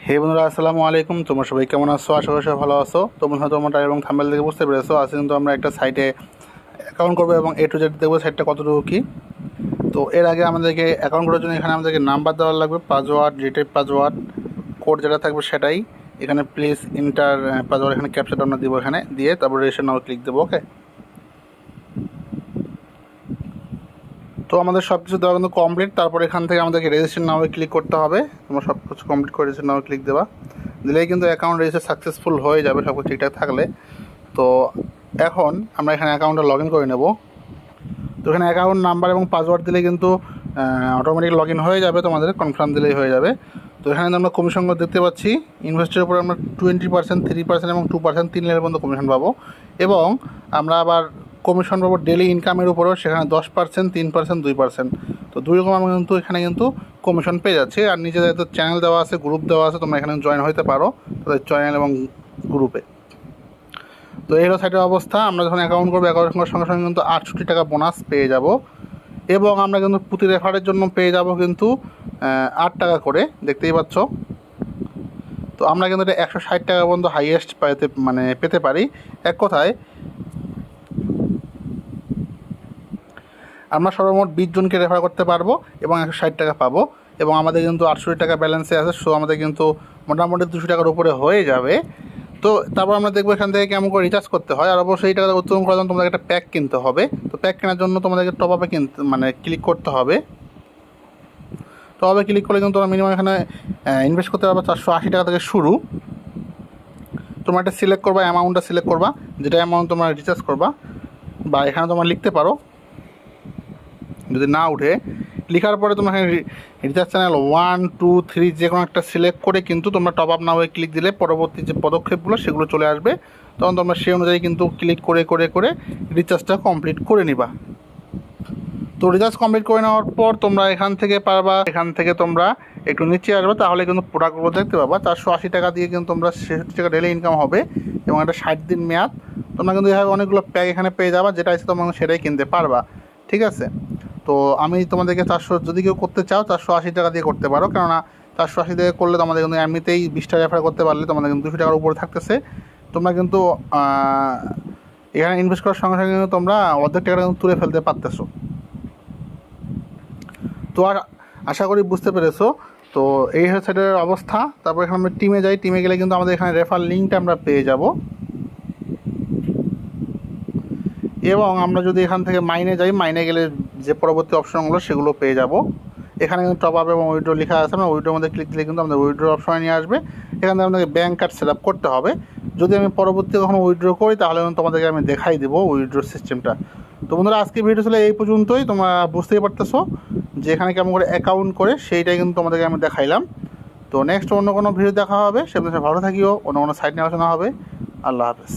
হে বন্ধুরা, আসসালামু আলাইকুম। তোমরা সবাই কেমন আছো? আশা করি সবাই ভালো আছো। তোমরা হয়তো আমার টাইটেল এবং থাম্বনেল থেকে বুঝতে পেরেছো, আজ কিন্তু আমরা একটা সাইটে অ্যাকাউন্ট করবো এবং A to Z দেখবো সাইটটা কতটুকু কী। তো এর আগে আমাদেরকে অ্যাকাউন্ট করার জন্য এখানে আমাদেরকে নাম্বার দেওয়া লাগবে, পাসওয়ার্ড, রিটাইপ পাসওয়ার্ড, কোড যেটা থাকবে সেটাই। এখানে প্লিজ ইন্টার পাসওয়ার্ড, এখানে ক্যাপচাটা আমরা দিব, এখানে দিয়ে তারপর রেজিস্টার নাও ক্লিক দেবো। ওকে, তো আমাদের সব কিছু দেওয়া কিন্তু কমপ্লিট। তারপর এখান থেকে আমাদেরকে রেজিস্টার নাও ক্লিক করতে হবে। তোমরা সব কিছু কমপ্লিট করে রেজিস্টার নাও ক্লিক দেবা, দিলেই কিন্তু অ্যাকাউন্ট রেজিস্টার সাকসেসফুল হয়ে যাবে, সব কিছু ঠিকঠাক থাকলে। তো এখন আমরা এখানে অ্যাকাউন্টটা লগ ইন করে নেব। তো এখানে অ্যাকাউন্ট নাম্বার এবং পাসওয়ার্ড দিলে কিন্তু অটোমেটিক লগ ইন হয়ে যাবে, তোমাদের কনফার্ম দিলেই হয়ে যাবে। তো এখানে আমরা কমিশনগুলো দেখতে পাচ্ছি। ইনভেস্টের উপরে আমরা 20%, 3% এবং 2% 3 লেভেল পর্যন্ত কমিশন পাবো। এবং আমরা আবার কমিশন পাবো ডেলি ইনকামের উপরেও, সেখানে 10%, 3%, 2%। তো দুই রকম আমরা কিন্তু এখানে কিন্তু কমিশন পেয়ে যাচ্ছি। আর নিজেদের তো চ্যানেল দেওয়া আছে, গ্রুপ দেওয়া আছে, তোমরা এখানে জয়েন হতে পারো তাদের চ্যানেল এবং গ্রুপে। তো এই হলো সাইটের অবস্থা। আমরা যখন অ্যাকাউন্ট করবো, অ্যাকাউন্ট করার সঙ্গে সঙ্গে কিন্তু 68 টাকা বোনাস পেয়ে যাব। এবং আমরা কিন্তু প্রতি রেফারের জন্য পেয়ে যাব কিন্তু 8 টাকা করে, দেখতেই পাচ্ছ। তো আমরা কিন্তু এটা 160 টাকা পর্যন্ত হাইয়েস্ট পেতে পারি। এক কথায় আমরা সর্বমোট 20 জনকে রেফার করতে পারবো এবং 160 টাকা পাবো। এবং আমাদের কিন্তু 68 টাকা ব্যালেন্সে আছে, সো আমাদের কিন্তু মোটামুটি 200 টাকার উপরে হয়ে যাবে। তো তারপর আমরা দেখবো এখান থেকে কেমন করে রিচার্জ করতে হয়। আর অবশ্যই এই টাকা উত্তোলন করার জন্য তোমাদের একটা প্যাক কিনতে হবে। তো প্যাক কেনার জন্য তোমাদেরকে টপ আপে ক্লিক করতে হবে। টপ আপে ক্লিক করলে কিন্তু তোমরা মিনিমাম এখানে ইনভেস্ট করতে পারবে 480 টাকা থেকে শুরু। তোমরা একটা সিলেক্ট করবা, অ্যামাউন্টটা সিলেক্ট করবা, যেটা অ্যামাউন্ট তোমরা রিচার্জ করবা। বা এখানে তোমরা লিখতে পারো, যদি না উঠে লেখার পরে তোমরা এখানে রিচার্জ চ্যানেল 1, 2, 3 যে কোনো একটা সিলেক্ট করে কিন্তু তোমরা টপ আপ নাও ক্লিক দিলে পরবর্তী যে পদক্ষেপগুলো সেগুলো চলে আসবে। তখন তোমরা সেই অনুযায়ী কিন্তু ক্লিক করে করে করে রিচার্জটা কমপ্লিট করে নিবা। তো রিচার্জ কমপ্লিট করে নেওয়ার পর তোমরা এখান থেকে তোমরা একটু নিচে আসবে, তাহলে কিন্তু প্রোডাক্টগুলো দেখতে পাবা। 480 টাকা দিয়ে কিন্তু তোমরা 66 টাকা ডেলি ইনকাম হবে এবং একটা 60 দিন মেয়াদ। তোমরা কিন্তু এভাবে অনেকগুলো প্যাক এখানে পেয়ে যাবা, যেটা আছে তোমরা সেটাই কিনতে পারবা। ঠিক আছে, তো আমি তোমাদেরকে 400, যদি কেউ করতে চাও 480 টাকা দিয়ে করতে পারো, কেননা 480 টাকা করলে তোমাদের কিন্তু এমনিতেই 20টা রেফার করতে পারলে তোমাদের কিন্তু 200 টাকার উপরে থাকতেছে। তোমরা কিন্তু এখানে ইনভেস্ট করার সঙ্গে সঙ্গে কিন্তু তোমরা অর্ধেক টাকাটা কিন্তু তুলে ফেলতে পারতেছো। তো আর আশা করি বুঝতে পেরেছো। তো এই হচ্ছে এটার অবস্থা। তারপর এখানে আমরা টিমে যাই। টিমে গেলে কিন্তু আমাদের এখানে রেফার লিঙ্কটা আমরা পেয়ে যাব। এবং আমরা যদি এখান থেকে মাইনে যাই, মাইনে গেলে যে পরবর্তী অপশনগুলো সেগুলো পেয়ে যাব। এখানে কিন্তু টপ আপ এবং উইথড্র লেখা আছে, আমরা উইথড্রোর মধ্যে ক্লিক দিলে কিন্তু আমাদের উইথড্র অপশনে নিয়ে আসবে। এখান থেকে আমাদেরকে ব্যাঙ্ক কার্ড সেট আপ করতে হবে। যদি আমি পরবর্তী কখনো উইথড্র করি, তাহলে তোমাদেরকে আমি দেখাই দেবো উইথড্র সিস্টেমটা। তো বন্ধুরা, আজকে ভিডিও ছিল এই পর্যন্তই। তোমরা বুঝতেই পারতেছো যে এখানে কেমন করে অ্যাকাউন্ট করে, সেইটাই কিন্তু তোমাদেরকে আমি দেখাইলাম। তো নেক্সট অন্য কোনো ভিডিও দেখা হবে। সেখানে ভালো থাকিও, অন্য কোনো সাইট নিয়ে আলোচনা হবে। আল্লাহ হাফেজ।